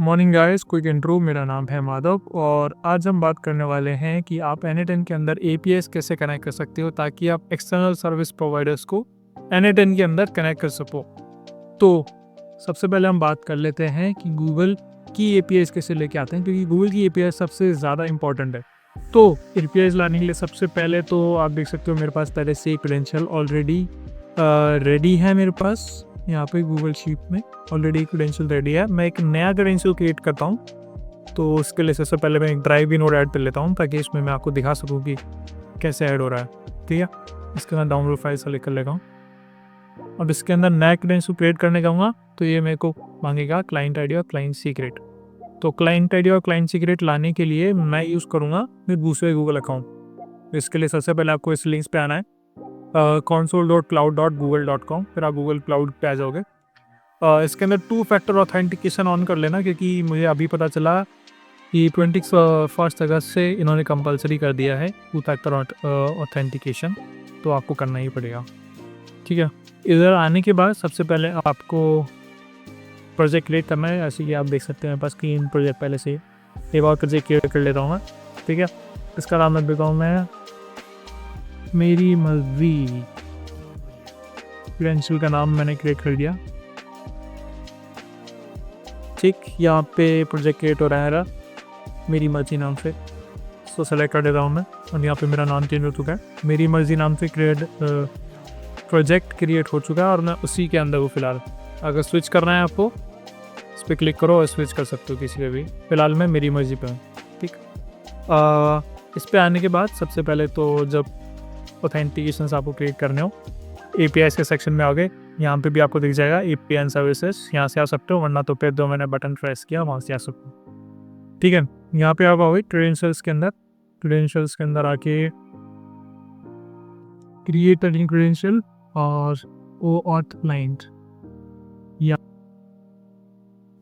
Morning guys, quick intro. मेरा नाम है माधव और आज हम बात करने वाले हैं कि आप N8N के अंदर APIs कैसे कनेक्ट कर सकते हो ताकि आप एक्सटर्नल सर्विस प्रोवाइडर्स को N8N के अंदर कनेक्ट कर सको। तो सबसे पहले हम बात कर लेते हैं कि गूगल की APIs कैसे लेके आते हैं, क्योंकि गूगल की APIs सबसे ज़्यादा इंपॉर्टेंट है। तो APIs लाने के लिए सबसे पहले तो आप देख सकते हो मेरे पास पहले से क्रेडेंशियल ऑलरेडी रेडी है। मेरे पास यहाँ पे गूगल शीट में ऑलरेडी क्रेडेंशियल रेडी है। मैं एक नया क्रेडेंशियल क्रिएट करता हूँ, तो उसके लिए सबसे पहले मैं एक ड्राइव इन और ऐड कर लेता हूँ ताकि इसमें मैं आपको दिखा सकूँ कि कैसे ऐड हो रहा है। ठीक है, इसके अंदर डाउनलोड फाइल सेलेक्ट कर लेता हूँ। अब इसके अंदर नया क्रेडेंशियल क्रिएट करने जाऊँगा तो ये मेरे को मांगेगा क्लाइंट आईडी और क्लाइंट सीक्रेट। तो क्लाइंट आईडी और क्लाइंट सीक्रेट लाने के लिए मैं यूज़ करूँगा फिर दूसरे गूगल अकाउंट। इसके लिए सबसे पहले आपको इस लिंक्स पे आना है console.cloud.google.com। फिर आप गूगल क्लाउड पे आ जाओगे। इसके अंदर 2 फैक्टर ऑथेंटिकेशन ऑन कर लेना, क्योंकि मुझे अभी पता चला कि 21 अगस्त से इन्होंने कंपलसरी कर दिया है 2 फैक्टर ऑथेंटिकेशन, तो आपको करना ही पड़ेगा। ठीक है, इधर आने के बाद सबसे पहले आपको प्रोजेक्ट क्रिएट करना है। ऐसे कि आप देख सकते हैं मेरे पास 3 प्रोजेक्ट पहले से एक और प्रोजेक्ट क्रिएट कर लेता हूँ मैं। ठीक है, इसका नाम मैं देता हूँ मैं मेरी मर्जी। क्रेडेंशियल का नाम मैंने क्रिएट कर दिया। ठीक, यहाँ पे प्रोजेक्ट क्रिएट हो रहा है मेरी मर्जी नाम से, सो सेलेक्ट कर देता हूँ मैं। और यहाँ पे मेरा नाम चेंज हो चुका है, मेरी मर्जी नाम से प्रोजेक्ट क्रिएट हो चुका है और मैं उसी के अंदर हूँ फिलहाल। अगर स्विच करना है आपको इस पर क्लिक करो और स्विच कर सकते हो किसी पे भी। फिलहाल मैं मेरी मर्जी पे हूँ। ठीक, इस पे आने के बाद सबसे पहले तो जब ऑथेंटिकेशन आपको क्रिएट करने हो APIs के सेक्शन में आओगे, यहाँ पे भी आपको दिख जाएगा API एंड सर्विसेज। यहाँ से आ सकते हो, वरना तो फिर जो मैंने बटन प्रेस किया वहाँ से आ सकते हो। ठीक है, यहाँ पे आप आओगे क्रेडेंशियल्स के अंदर। क्रेडेंशियल्स के अंदर आके क्रिएट न्यू क्रेडेंशियल और OAuth क्लाइंट या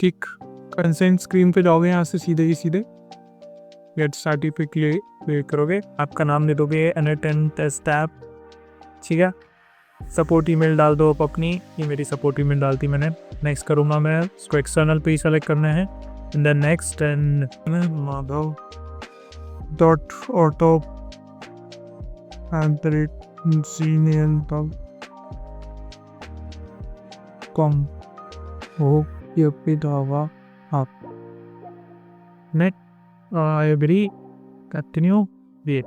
ठीक कंसेंट स्क्रीन पे जाओगे। यहाँ से सीधे गेट स्टार्टेड पे क्लिक करोगे, आपका नाम दे दोगे N8N टेस्ट ऐप। ठीक है, सपोर्ट ईमेल डाल दो आप अपनी। ये मेरी सपोर्ट ईमेल डालती मैंने। नेक्स्ट करूँगा मैं, इसको एक्सटर्नल पे ही सेलेक्ट करना है। And then next and Madhav dot auto com हो ये पे डावा आप net I agree continue wait.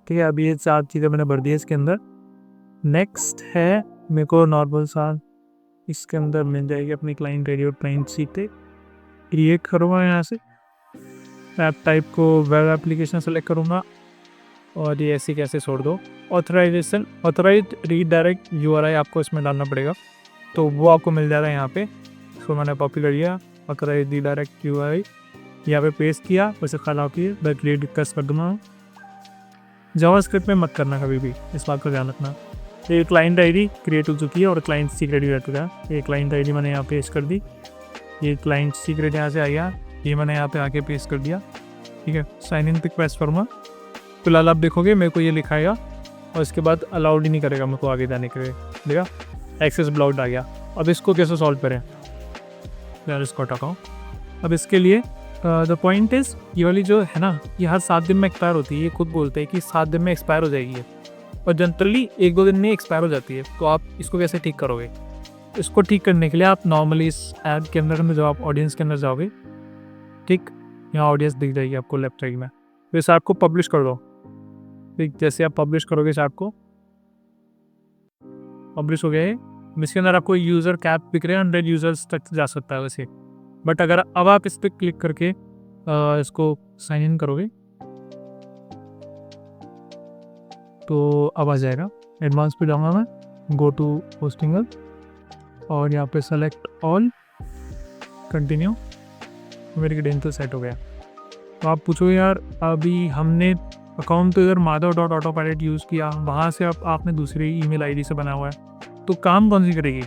ठीक है, अभी ये 4 चीज़ें मैंने भर दी है इसके अंदर। नेक्स्ट है मेरे को नॉर्मल सा इसके अंदर मिल जाएगी अपनी क्लाइंट आईडी और क्लाइंट सीक्रेट। क्रिएट करूँगा यहाँ से, ऐप टाइप को वेब एप्लीकेशन सेलेक्ट करूँगा और ये ऐसे कैसे छोड़ दो। ऑथराइज रीडायरेक्ट URI आपको इसमें डालना पड़ेगा, तो वो आपको मिल जाएगा यहाँ पे। इसको मैंने कॉपी कर लिया, ऑथराइज रीडायरेक्ट URI यहाँ पे पेस्ट किया। वैसे खाना की मैं क्रिएट डिस्कस कर दूँगा। जावास्क्रिप्ट में मत करना कभी भी, इस बात का ध्यान रखना। ये क्लाइंट आईडी क्रिएट हो चुकी है और क्लाइंट सीक्रेट भी रह चुका है। ये क्लाइंट आईडी मैंने यहाँ पेस्ट कर दी, ये क्लाइंट सीक्रेट यहाँ से आ गया, ये मैंने यहाँ पे आके पेस्ट कर दिया। ठीक है, साइन इन पे प्रेस करूँगा। फिलहाल आप देखोगे मेरे को ये लिखाएगा और इसके बाद अलाउड ही नहीं करेगा मेरे को आगे जाने के लिए। देखा, एक्सेस ब्लॉक्ड आ गया। अब इसको कैसे सॉल्व करें, यार इसको हटाऊँ। अब इसके लिए द पॉइंट इज़, ये वाली जो है ना, ये हर 7 दिन में एक्सपायर होती है। ये खुद बोलते हैं कि 7 दिन में एक्सपायर हो जाएगी है, और जनरली 1-2 दिन में एक्सपायर हो जाती है। तो आप इसको कैसे ठीक करोगे? इसको ठीक करने के लिए आप नॉर्मली इस ऐप के अंदर में, जब आप ऑडियंस के अंदर जाओगे, ठीक, यहाँ ऑडियंस दिख जाएगी आपको लेफ्ट साइड में। तो इस ऐप को पब्लिश कर दो। ठीक, जैसे आप पब्लिश करोगे इस ऐप को, पब्लिश हो गया है। इसके अंदर आपको यूज़र कैप दिख रहे हैं, 100 यूज़र्स तक जा सकता है वैसे। बट अगर अब आप इस पर क्लिक करके इसको साइन इन करोगे तो अब आ जाएगा। एडवांस पे जाऊँगा मैं, गो टू होस्टिंग और यहाँ पे सेलेक्ट ऑल, कंटिन्यू। मेरी क्रेडेंशियल सेट हो गया। तो आप पूछोगे यार अभी हमने अकाउंट तो इधर madhav.autopilot यूज़ किया, वहाँ से आपने दूसरी ईमेल आईडी से बना हुआ है, तो काम कौन सी करेगी?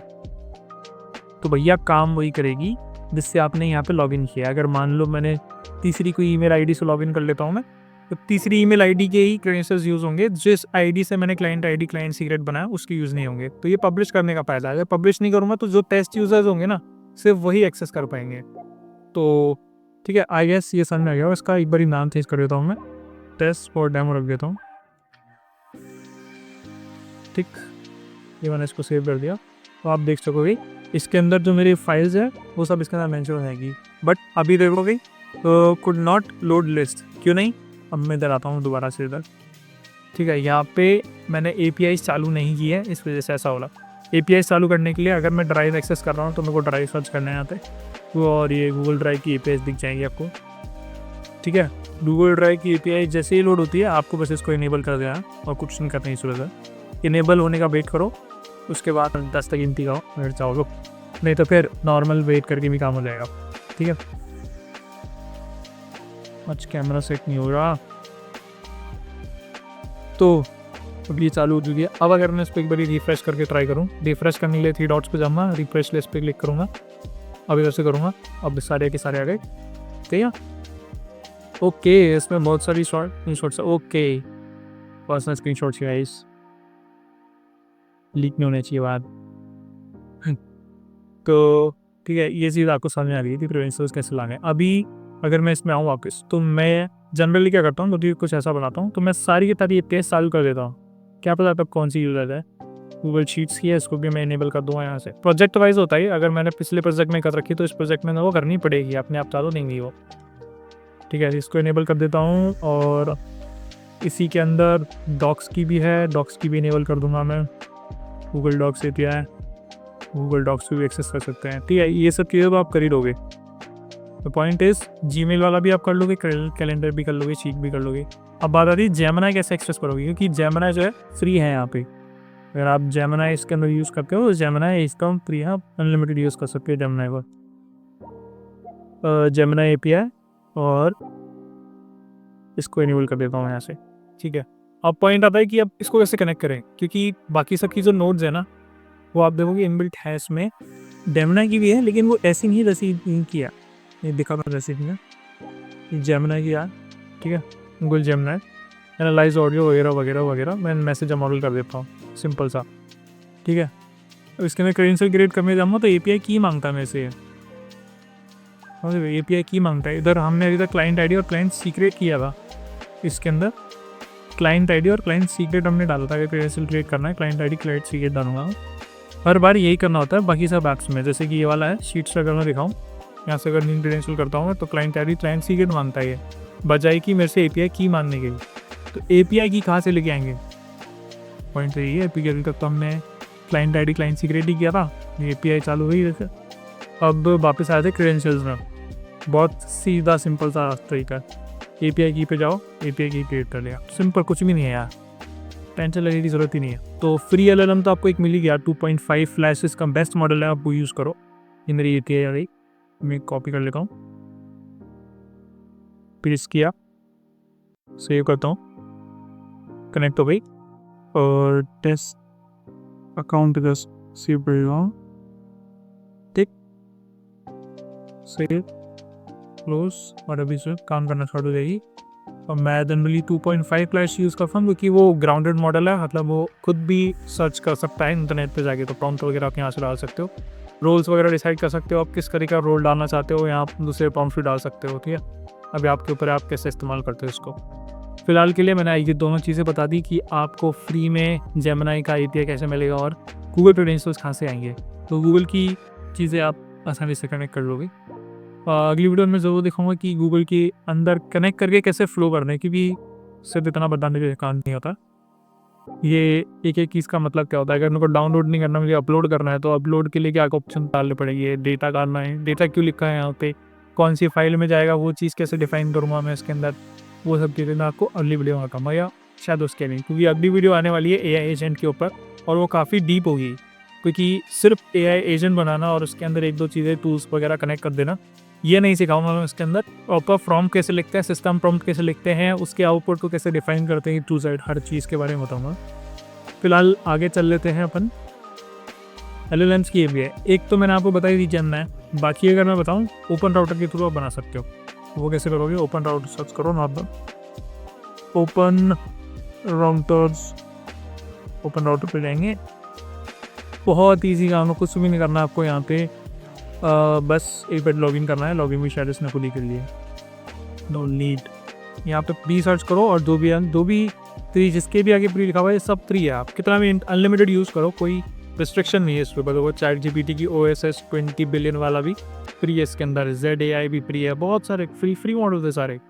तो भैया काम वही करेगी जिससे आपने यहाँ पे लॉगिन किया। अगर मान लो मैंने तीसरी कोई ईमेल आईडी से लॉगिन कर लेता हूँ मैं, तो तीसरी ईमेल आईडी के ही क्रेडेंशियल्स यूज़ होंगे। जिस आईडी से मैंने क्लाइंट आईडी क्लाइंट सीक्रेट बनाया उसके यूज़ नहीं होंगे। तो ये पब्लिश करने का फ़ायदा है। अगर पब्लिश नहीं करूँगा तो जो टेस्ट यूज़र्स होंगे ना, सिर्फ वही एक्सेस कर पाएंगे। तो ठीक है, आई गेस ये समझ में आ गया। इसका एक बार नाम चेंज कर देता हूँ मैं, टेस्ट फॉर डेमो रख देता हूँ। ठीक, ये मैंने इसको सेव कर दिया। तो आप देख सकोगे इसके अंदर जो मेरी फाइल्स है वो सब इसके अंदर मेंशन हो जाएगी। बट अभी देखोगे तो कुड नॉट लोड लिस्ट, क्यों नहीं? अब मैं इधर आता हूँ दोबारा से इधर। ठीक है, यहाँ पे मैंने API चालू नहीं की है, इस वजह से ऐसा हो रहा। API चालू करने के लिए अगर मैं ड्राइव एक्सेस कर रहा हूँ तो मेरे को ड्राइव सर्च करने आते हैं, और ये गूगल ड्राइव की API दिख जाएंगी आपको। ठीक है, गूगल ड्राइव की API जैसे ही लोड होती है आपको बस इसको इनेबल कर देना और कुछ नहीं करने की जरूरत है। इनेबल होने का वेट करो, उसके बाद 10 तक गिनती गाओ फिर चाहो, नहीं तो फिर नॉर्मल वेट करके भी काम हो जाएगा। ठीक है, आज कैमरा सेट नहीं हो रहा, तो अब ये चालू हो चुकी है। अब अगर मैं इस पर एक बार रिफ्रेश करके ट्राई करूँ, रिफ्रेश करने के लिए 3 डॉट्स पे जाऊँगा, रिफ्रेश लिस्ट पे क्लिक करूँगा, अब इधर से करूँगा, अब सारे के सारे आ गए। ठीक है, ओके, इसमें बहुत सारी स्क्रीनशॉट्स है। Okay, personal screenshots guys, leak नहीं होने चाहिए बात। तो ठीक है, ये चीज़ आपको समझ में आ रही थी क्रेडेंशियल्स कैसे लाने। अभी अगर मैं इसमें आऊँ वापस, तो मैं जनरली क्या करता हूँ, तो कुछ ऐसा बनाता हूँ, तो मैं सारी की सारी टेस्ट चालू कर देता हूँ। क्या पता तब कौन सी यूज़र है, गूगल शीट्स की है, इसको भी मैं इनेबल कर दूँगा यहाँ से। प्रोजेक्ट वाइज होता है, अगर मैंने पिछले प्रोजेक्ट में कर रखी तो इस प्रोजेक्ट में वो करनी पड़ेगी, अपने आप चालू नहीं वो। ठीक है, इसको इनेबल कर देता हूँ, और इसी के अंदर डॉक्स की भी है, डॉक्स की भी इनेबल कर दूँगा मैं। Google Docs API, Google Docs भी एक्सेस कर सकते हैं। ठीक है, ये सब चीज़ें तो आप कर ही लोगे। तो पॉइंट इज जीमेल वाला भी आप कर लोगे, कैलेंडर भी कर लोगे, शीट भी कर लोगे। अब बात आती है जेमिनी कैसे एक्सेस करोगे, क्योंकि जेमिनी जो है फ्री है यहाँ पे। अगर आप जेमिनी इसके अंदर यूज़ करते हो तो जेमिनी इसका फ्री है, आप अनलिमिटेड यूज़ कर सकते हो जेमिनी को। जेमिनी API, और इसको इनेबल कर देता हूँ यहाँ से। ठीक है, अब पॉइंट आता है कि अब इसको कैसे कनेक्ट करें, क्योंकि बाकी सब की जो नोड्स है ना, वो आप देखोगे इनबिल्ट है इसमें। जेमिनी की भी है, लेकिन वो ऐसी नहीं जैसी इनकी है, ये दिखा था जैसे थी ना, जेमिनी की यार। ठीक है, गूगल जेमिनी एनालाइज ऑडियो वगैरह वगैरह वगैरह, मैं मैसेज मॉडल कर देता हूँ, सिंपल सा। ठीक है, अब इसके अंदर क्रेडेंशियल क्रिएट करने जाऊँगा तो API की मांगता है मेरे से, API की मांगता है। इधर हमने अभी तक क्लाइंट ID और क्लाइंट सीक्रेट किया था, इसके अंदर क्लाइंट ID और क्लाइंट सीक्रेट हमने डाला था। अगर क्रेडेंशियल क्रिएट करना है, क्लाइंट ID क्लाइंट सीक्रेट डालूंगा, हर बार यही करना होता है बाकी सब ऐप्स में। जैसे कि ये वाला है शीट्स, अगर मैं दिखाऊँ यहाँ से, अगर न्यू क्रेडेंशियल करता हूँ तो क्लाइंट ID क्लाइंट सीक्रेट मांगता है, बजाय कि मेरे से API की मांगने के। तो API की कहाँ से लेके आएंगे, पॉइंट तो यही है। अभी तक तो हमने क्लाइंट ID क्लाइंट सीक्रेट ही किया था, API चालू हुई जैसे। अब वापस आए थे क्रेडेंशियल्स में, बहुत सीधा सिंपल सा तरीका है। API की पे जाओ, API की क्रिएट कर लिया, सिंपल, कुछ भी नहीं है यार, टेंशन लेने की ज़रूरत ही नहीं है। तो फ्री LLM तो आपको एक मिली गया, 2.5 फ्लैश इसका बेस्ट मॉडल है, आप वो यूज़ करो। ये मेरी API आ गई, मैं कॉपी कर लेता हूँ, पेस्ट किया, सेव करता हूँ, कनेक्ट हो गई, और टेस्ट अकाउंट इधर सेव करेगा। ठीक, सेव, क्लोज, और अभी से काम करना स्टार्ट हो जाएगी। और मैं जनरली 2.5 फ्लैश यूज़ करता हूँ, क्योंकि वो ग्राउंडेड मॉडल है, मतलब वो खुद भी सर्च कर सकता है इंटरनेट पे जाके, तो प्रॉम्प्ट वगैरह आप यहाँ से डाल सकते हो, रोल्स वगैरह डिसाइड कर सकते हो, आप किस तरीके का रोल डालना चाहते हो, यहाँ आप दूसरे प्रॉम्प्ट भी डाल सकते हो। ठीक है, अभी आपके ऊपर आप कैसे इस्तेमाल करते हो इसको। फिलहाल के लिए मैंने ये दोनों चीज़ें बता दी कि आपको फ्री में जेमिनी का API कैसे मिलेगा और गूगल क्रेडेंशियल्स कहाँ से आएंगे। तो गूगल की चीज़ें आप आसानी से कनेक्ट कर लोगे। अगली वीडियो में ज़रूर दिखाऊंगा कि गूगल के अंदर कनेक्ट करके कैसे फ्लो करना है, क्योंकि सिर्फ इतना बताने के काम नहीं होता, ये एक एक चीज़ का मतलब क्या होता है। अगर मेरे को डाउनलोड नहीं करना, मुझे अपलोड करना है, तो अपलोड के लिए क्या ऑप्शन डालने पड़ेंगे, डेटा डालना है, डेटा क्यों लिखा है यहाँ पे, कौन सी फाइल में जाएगा, वो चीज़ कैसे डिफाइन करूँगा मैं इसके अंदर, वो सब चीज़ें मैं आपको अगली वीडियो में कहूँगा, या शायद उसके नहीं, क्योंकि अगली वीडियो आने वाली है AI एजेंट के ऊपर, और वो काफ़ी डीप होगी, क्योंकि सिर्फ AI एजेंट बनाना और उसके अंदर एक दो चीज़ें टूल्स वगैरह कनेक्ट कर देना, ये नहीं सिखाऊंगा मैं। इसके अंदर प्रॉपर प्रॉम्प्ट कैसे लिखते हैं, सिस्टम प्रॉम्प्ट कैसे लिखते हैं, उसके आउटपुट को कैसे डिफाइन करते हैं, टू साइड हर चीज़ के बारे में बताऊँगा। फिलहाल आगे चल लेते हैं अपन LLMs की API। एक तो मैंने आपको बताई दी जेमिनी है, बाकी अगर मैं बताऊँ ओपन राउटर के थ्रू आप बना सकते हो। वो कैसे करोगे, ओपन राउटर सर्च करो ना आप, ओपन राउटर्स, ओपन राउटर पे जाएंगे, बहुत ईजी काम है, कुछ भी नहीं करना आपको। यहाँ पे बस एक बार लॉगिन करना है, लॉगिन भी शायद इसने खुद ही कर लिया। नो नीड, यहाँ पे प्री सर्च करो और जो भी फ्री, जिसके भी आगे फ्री लिखा हुआ है सब फ्री है। आप कितना भी अनलिमिटेड यूज़ करो, कोई रिस्ट्रिक्शन नहीं है इस पर। वो ChatGPT की OSS 20 बिलियन वाला भी फ्री है इसके अंदर, ZAI भी फ्री है, बहुत सारे फ्री मॉडल्स है सारे।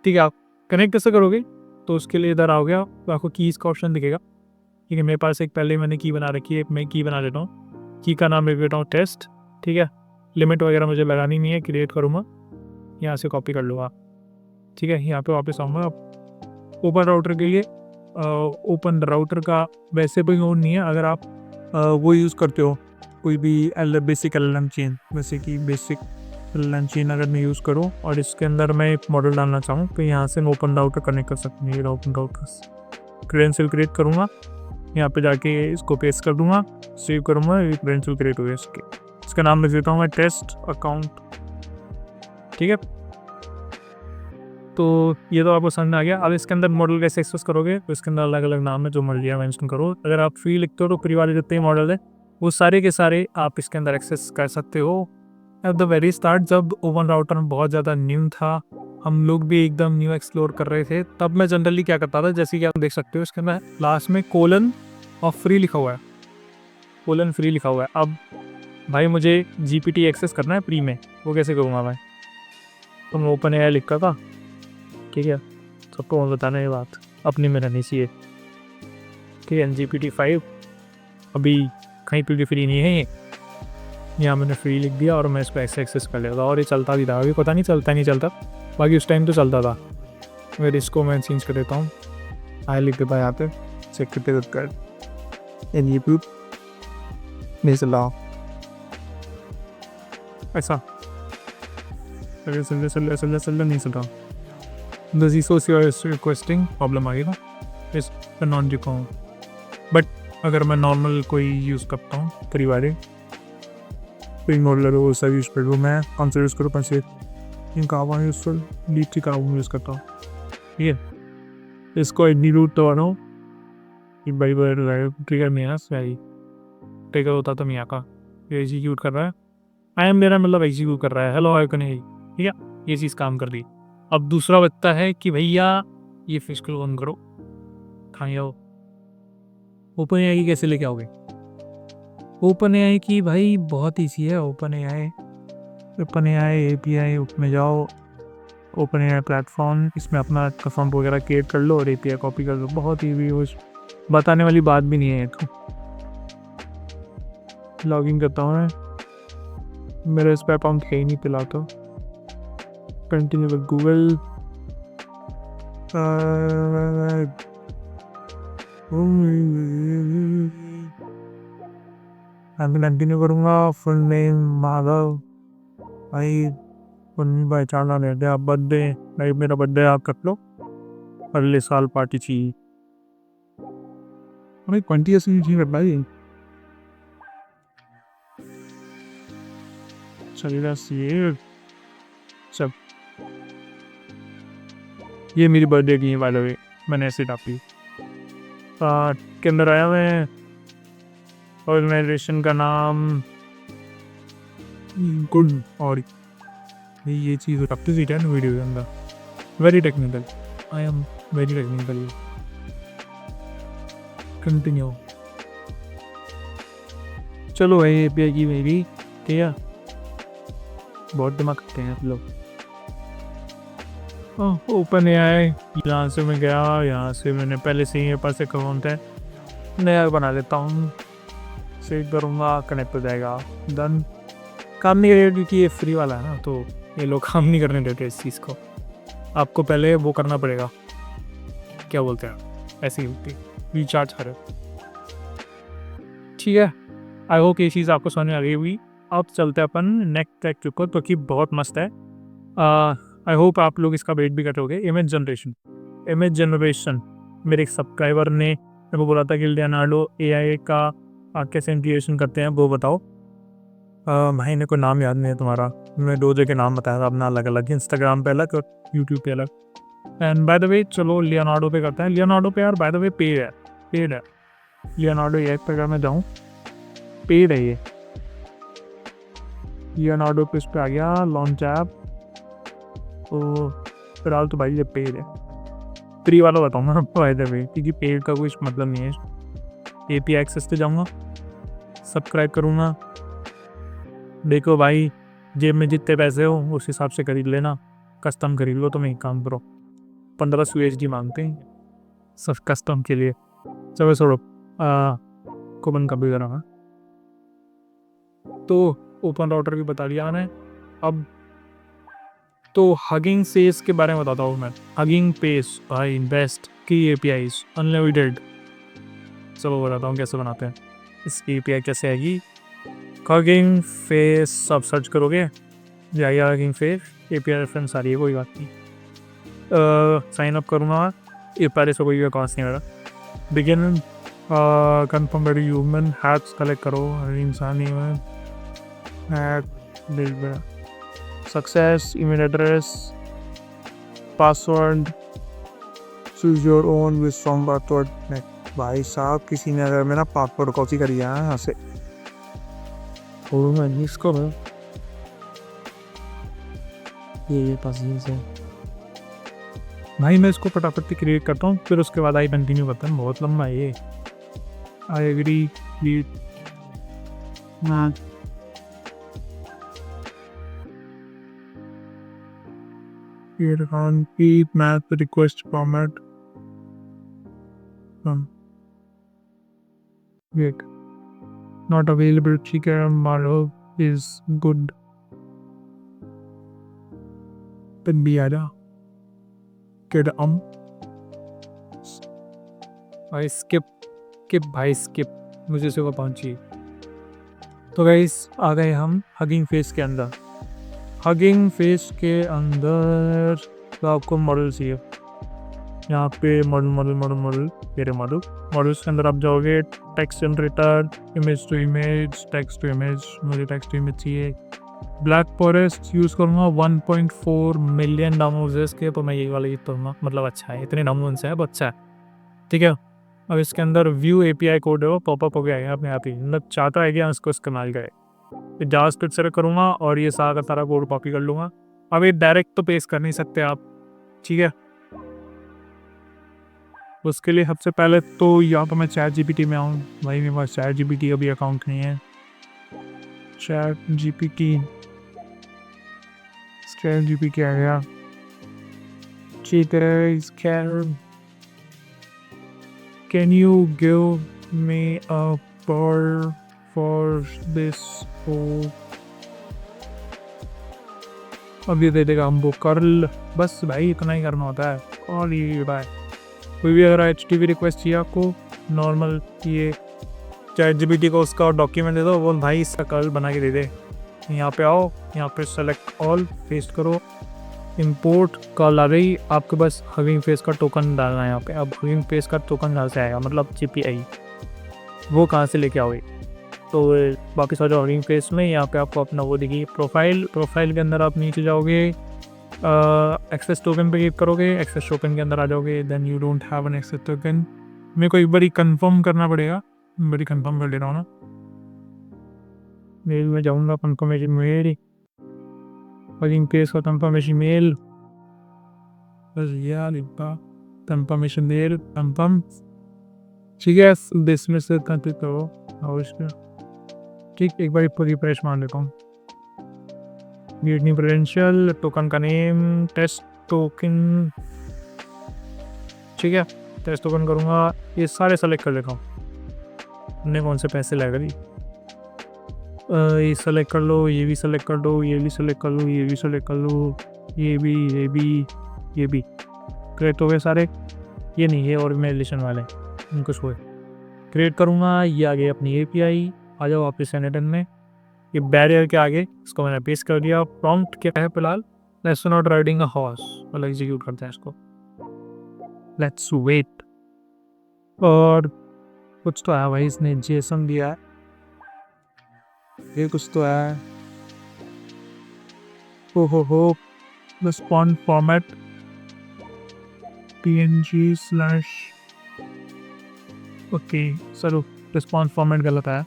ठीक है, आप कनेक्ट कैसे करोगे? तो उसके लिए इधर आओगे आप, तो आपको कीज़ का ऑप्शन दिखेगा। ठीक है, मेरे पास एक पहले मैंने की बना रखी है, मैं की बना देता हूँ। की का नाम लिख देता हूँ टेस्ट। ठीक है, लिमिट वगैरह मुझे लगानी नहीं है, क्रिएट करूँगा, यहाँ से कॉपी कर लूँगा। ठीक है, यहाँ पे वापस आऊँगा। ओपन राउटर के लिए ओपन राउटर का वैसे भी ऑन नहीं है। अगर आप वो यूज़ करते हो कोई भी बेसिक LLM चेन, जैसे कि बेसिक LLM चेन अगर मैं यूज़ करूँ और इसके अंदर मैं एक मॉडल डालना चाहूँ, तो यहाँ से मैं ओपन राउटर कनेक्ट कर सकती हूँ। ये ओपन राउटर क्रेडेंशियल क्रिएट करूँगा, यहाँ पे जाके इसको पेस्ट कर दूँगा, सेव करूँगा, ये क्रेडेंशियल क्रिएट हो गया इसका नाम लिख देता हूँ मैं टेस्ट अकाउंट। ठीक है, तो ये तो आपको समझ में आ गया। अब इसके अंदर मॉडल कैसे एक्सेस करोगे, तो इसके अंदर अलग अलग नाम है, जो मर्जी आप मेंशन करो। अगर आप फ्री लिखते हो तो फ्री वाले जितने मॉडल है वो सारे के सारे आप इसके अंदर एक्सेस कर सकते हो। एट द वेरी स्टार्ट जब ओपन राउटर में बहुत ज़्यादा न्यू था, हम लोग भी एकदम न्यू एक्सप्लोर कर रहे थे, तब मैं जनरली क्या करता था, जैसे कि आप देख सकते हो इसके अंदर लास्ट में कोलन और फ्री लिखा हुआ है, कोलन फ्री लिखा हुआ है। अब भाई मुझे GPT एक्सेस करना है फ्री में, वो कैसे करूँगा मैं? तो मैं ओपन AI लिखा था। ठीक है, सबको बताना ये बात अपनी में रहनी चाहिए कि GPT 5 अभी कहीं पर भी फ्री नहीं है। ये यहाँ मैंने फ्री लिख दिया और मैं इस पर एक्सेस कर लेता और ये चलता भी था। अभी पता नहीं चलता नहीं चलता, बाकी उस टाइम तो चलता था। फिर इसको मैं चेंज कर देता हूँ, आई लिख देता यहाँ पे सेक्रेटरी कर ऐसा नहीं चलता। रिक्वेस्टिंग प्रॉब्लम आ गई ना, इस पर नॉन दिखाऊँ। बट अगर मैं नॉर्मल कोई यूज़ करता हूँ फ्री वाले कोई मॉडल है वो सब यूज़ कर लूँ, मैं कौन सा यूज़ करूँ? पैसे इनका यूज़फुल डी का यूज़ करता हूँ। ठीक है, इसको एग्जीक्यूट तो बनाओ कि भाई ट्रिगर नहीं है, सही ट्रिगर होता तो मियाँ का एग्जीक्यूट कर रहा है। आई एम मेरा मतलब एग्जीक्यूट कर रहा है, हेलो आई नहीं। ठीक है, ये चीज़ काम कर दी। अब दूसरा बचता है कि भैया ये फिजिकल ऑन करो, कहाँ आओ। ओपन AI की कैसे लेके आओगे? ओपन AI की भाई बहुत ईजी है। ओपन AI API में जाओ, ओपन AI प्लेटफॉर्म, इसमें अपना अकाउंट वगैरह क्रिएट कर लो और API कॉपी कर लो, बहुत ईजी। वो बताने वाली बात भी नहीं है। तो लॉगिन करता हूँ मैं, मेरा इस पर अकाउंट कहीं नहीं पिलाता। कंटिन्यू विद गूगल, कंटिन्यू करूँगा। फुल नेम माधव भाई, पहचाना ले दे। आप बर्थडे भाई, मेरा बर्थडे आप कर लो, अगले साल पार्टी चाहिए। भाई 20 ऐसे नहीं भाई, चलेगा ये सब। ये मेरी बर्थडे की है बाय द वे, मैंने ऐसे डाली के अंदर आया मैं। ऑर्गेनाइजेशन का नाम गुड, और ये चीज़ रखते सी है वीडियो के अंदर, very technical, I am very technical. Continue, चलो भाई API की मेरी। ठीक है, बहुत दिमाग करते हैं आप लोग। ओपन AI, यहाँ से मैं गया, यहाँ से मैंने पहले से ही मेरे पास अकाउंट है, नया बना लेता हूँ, सेव करूँगा, कनेक्ट हो जाएगा, डन। काम नहीं करेगा क्योंकि ये फ्री वाला है ना, तो ये लोग काम नहीं करने देते इस चीज़ को। आपको पहले वो करना पड़ेगा, क्या बोलते हैं, ऐसी ही होती रिचार्ज करें। ठीक है, आई होप ये चीज़ आपको समझ में आ गई हुई। अब चलते हैं अपन नेक्स्ट ट्रैक के ऊपर, क्योंकि बहुत मस्त है। आई होप आप लोग इसका वेट भी करोगे। इमेज जनरेशन मेरे एक सब्सक्राइबर ने मेरे को बोला था कि लियोनार्डो AI का कैसे इंटीग्रेशन करते हैं वो बताओ। भाई ने कोई नाम याद नहीं है तुम्हारा, मैं 2 जगह नाम बताया था अपना, अलग अलग, इंस्टाग्राम पे अलग और यूट्यूब पे अलग। एंड बाय द वे चलो लियोनार्डो पे करते हैं। लियोनार्डो पे यार बाय द वे पेड है। लियोनार्डो AI पे अगर मैं जाऊँ, पेड है ये। ये नाडो पे इस पे आ गया लॉन्च ऐप। तो फिलहाल तो भाई ये पेड है, फ्री वाला बताऊँगा बाय द वे, क्योंकि पेड का कुछ मतलब नहीं है। API एक्सेस पे जाऊँगा, सब्सक्राइब करूँगा। देखो भाई, जेब में जितने पैसे हो उस हिसाब से खरीद लेना, कस्टम खरीद लो। तुम एक काम करो, 1500 USD मांगते हैं सब कस्टम के लिए। चलो छोड़ो, को बंद कर भी करा। तो ओपन राउटर भी बता दिया मैंने। अब तो हगिंग फेस के बारे में बताता हूँ मैं। हगिंग फेस भाई बेस्ट की APIs अनलिमिटेड। चलो बताता हूँ कैसे बनाते हैं। इसकी API कैसे आएगी। हगिंग फेस सब सर्च करोगे, जाइए हगिंग फेस, API रेफरेंस आ रही है, कोई बात नहीं। साइन अप करूँगा, ये पहले से कोई अकाउंट नहीं मेरा। Begin confirm very human, hats collect करो, इंसान ही है। Success, email address, password, choose your own with strong password. भाई साहब, किसी ने अगर मेरा पासवर्ड कॉपी कर दिया है यहाँ से, इसको ये पास है भाई। मैं इसको फटाफट से क्रिएट करता हूँ, फिर उसके बाद आई कंटिन्यू करता हूँ। बहुत लंबा है ये। I agree create account, keep math request format. Wait, not available. Chicken model is good. Then be ada. Get भाई skip भाई skip, मुझे से वो पहुंची। तो गाइस आ गए हम हगिंग फेस के अंदर। हगिंग फेस के अंदर तो आपको मॉडल चाहिए। यहाँ पे मॉडल मेरे मॉडल्स के अंदर आप जाओगे, text generator, image to image, text to image. मुझे टेक्स्ट टू इमेज चाहिए। ब्लैक फॉरेस्ट यूज़ करूँगा, 1.4 मिलियन डाउनलोड्स है इसके, तो मैं यही वाला यूज़ करूँगा। मतलब अच्छा है, इतने डाउनलोड्स है, बहुत अच्छा है। ठीक है, अब इसके अंदर व्यू API कोड है, वो पॉपअप हो गया अपने आप ही। मतलब चाहता है कि हम इसको इस्तेमाल करें। जावास्क्रिप्ट सेलेक्ट करूँगा और ये सारा का सारा कोड कॉपी कर लूँगा। अब ये डायरेक्ट तो पेस्ट कर नहीं सकते आप, ठीक है। उसके लिए सबसे पहले तो यहाँ पर मैं ChatGPT में आऊँ। भाई मेरे पास ChatGPT अभी अकाउंट नहीं है। ChatGPT आ गया। Can you give me a bar for this? अब ये दे देगा हमको कर्ल। बस भाई इतना ही करना होता है। और ये बाय कोई भी अगर HTTP रिक्वेस्ट चाहिए आपको नॉर्मल, ये ChatGPT को उसका डॉक्यूमेंट दे दो, वो भाई इसका कर्ल बना के दे दे। यहाँ पे आओ, यहाँ पे सेलेक्ट ऑल, पेस्ट करो, इंपोर्ट कॉल आ गई। आपके पास हगिंग फेस का टोकन डालना है यहाँ पे। अब हगिंग फेस का टोकन कहाँ से आएगा, मतलब GPI, वो कहाँ से लेके आओगे। तो वापस आ जाओ हगिंग फेस में। यहाँ पे आपको अपना वो दिखी प्रोफाइल के अंदर आप नीचे जाओगे, एक्सेस टोकन पे क्लिक करोगे, एक्सेस टोकन के अंदर आ जाओगे। Then you don't have an access token. मेरे को एक बार कंफर्म करना पड़ेगा, बड़ी कंफर्म कर ले रहा हूँ ना। मेल में जाऊँगा, कंफर्मेशन मेल, हगिंग फेस का कंफर्मेशन मेल, बस यार कंफर्मेशन मेल कंफर्म। ठीक है, दिस में से कंप्लीट करो और इसका ठीक एक बार इसको रिफ्रेश मार देता हूँ। न्यू क्रेडेंशियल, टोकन का नेम टेस्ट टोकन, ठीक है। टेस्ट टोकन करूँगा, ये सारे सेलेक्ट कर लेता हूँ। हमने कौन से पैसे लगेगा, ये सेलेक्ट कर लो, ये भी सेलेक्ट कर लो, ये भी सेलेक्ट कर लो, ये भी सेलेक्ट कर लो, ये भी क्रिएट हो गए सारे। ये नहीं, ये ऑर्गेनाइजेशन वाले, इनको छोड़ क्रिएट करूँगा। ये आ गई अपनी API। आ जाओ वापस सेनेटन में, ये बैरियर के आगे इसको मैंने पेस्ट कर दिया। प्रॉम्प्ट क्या है फिलहाल, let's not riding a horse, मतलब एग्जीक्यूट करते हैं इसको। Let's wait. और कुछ तो है भाई, इसने JSON दिया है, ये कुछ तो है। हो रिस्पॉन्ड फॉर्मेट PNG / ओके। चलो रिस्पॉन्स फॉर्मेट गलत है,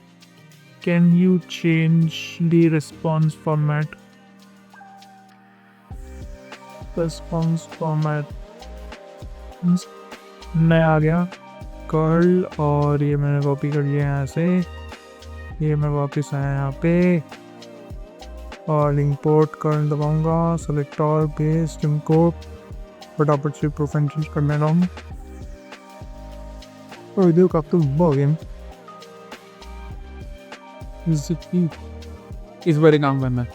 can you change the response format? Response format नया आ गया कर्ल, और ये मैंने कॉपी कर लिया यहाँ से, ये मैं वापस आया यहाँ पे और इंपोर्ट कर्ल दबाऊंगा, सेलेक्ट ऑल, पेस्ट, इंपोर्ट, फटाफट से प्रोफाइल चेंज कर लेना हूँ। और देखो कब तो हो गया इस बारे काम करना है।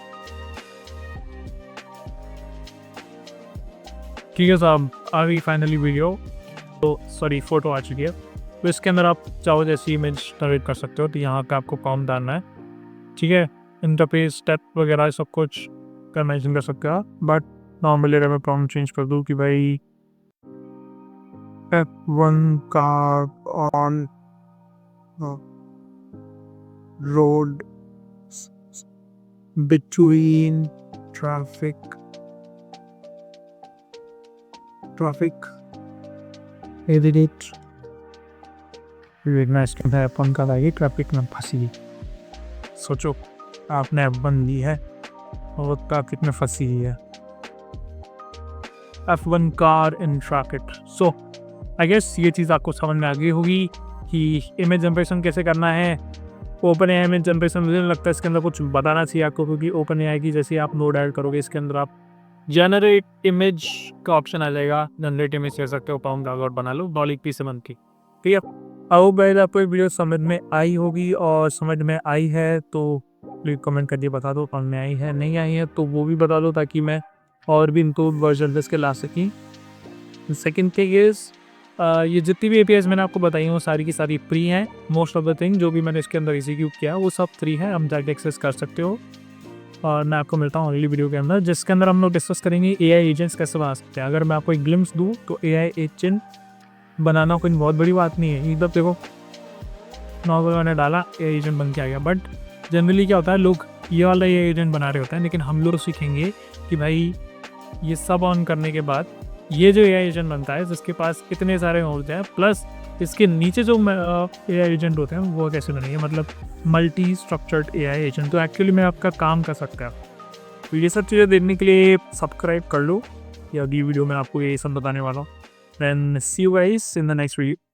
ठीक है साहब, आ गई फाइनली वीडियो, तो सॉरी फोटो आ चुकी है। तो इसके अंदर आप चाहो जैसी इमेज जनरेट कर सकते हो, तो यहाँ का आपको कॉम डालना है, ठीक है। इंटरफेस स्टेप वगैरह सब कुछ का मेंशन कर सकते हो आप, बट नॉर्मली अगर मैं प्रॉम्प्ट चेंज कर दूँ कि भाई F1 car on road between traffic edit F1 car आएगी, ट्रैफिक में फंसी। सोचो आपने F1 ली है और कार कितने फंसी हुई है, F1 car in traffic. So I guess ये चीज़ आपको समझ में आ गई होगी कि इमेज जनरेशन कैसे करना है। ओपन एआई इमेज जनरेशन मुझे नहीं लगता इसके अंदर कुछ बताना चाहिए आपको, क्योंकि ओपन एआई की जैसे आप नोड ऐड करोगे इसके अंदर आप जनरेट इमेज का ऑप्शन आ जाएगा, जनरेट इमेज कह सकते हो, पाउंड डाउनलोड बना लो डॉलिक पी से की, ठीक है। अब पहले आपको ये वीडियो समझ में आई होगी, और समझ में आई है तो प्लीज़ कमेंट करके बता दो, समझ में आई है, नहीं आई है तो वो भी बता दो, ताकि मैं और भी इनको वर्जन इसके ला सकी। सेकेंड थिंग इज़ ये जितनी भी एपीआईज मैंने आपको बताई हैं वो सारी की सारी फ्री हैं। मोस्ट ऑफ द थिंग जो भी मैंने इसके अंदर एग्जीक्यूट किया वो सब फ्री है, हम जाके एक्सेस कर सकते हो। और मैं आपको मिलता हूँ अगली वीडियो के अंदर, जिसके अंदर हम लोग डिस्कस करेंगे एआई एजेंट्स कैसे बना सकते हैं। अगर मैं आपको एक ग्लिम्स दूँ तो एआई एजेंट बनाना कोई बहुत बड़ी बात नहीं है, एकदम देखो नॉर्मल मैंने डाला एआई एजेंट बन के आ गया। बट जनरली क्या होता है, लोग ये वाला एआई एजेंट बना रहे होते हैं, लेकिन हम लोग सीखेंगे कि भाई ये सब ऑन करने के बाद ये जो एआई एजेंट बनता है जिसके पास इतने सारे होते हैं, प्लस इसके नीचे जो एआई एजेंट होते हैं वो कैसे बनेंगे, मतलब मल्टी स्ट्रक्चर्ड एआई एजेंट, तो एक्चुअली में आपका काम कर सकता है। तो ये सब चीज़ें देखने के लिए सब्सक्राइब कर लो, या अगली वीडियो में आपको ये सब बताने वाला हूँ। Then see you guys in the next video.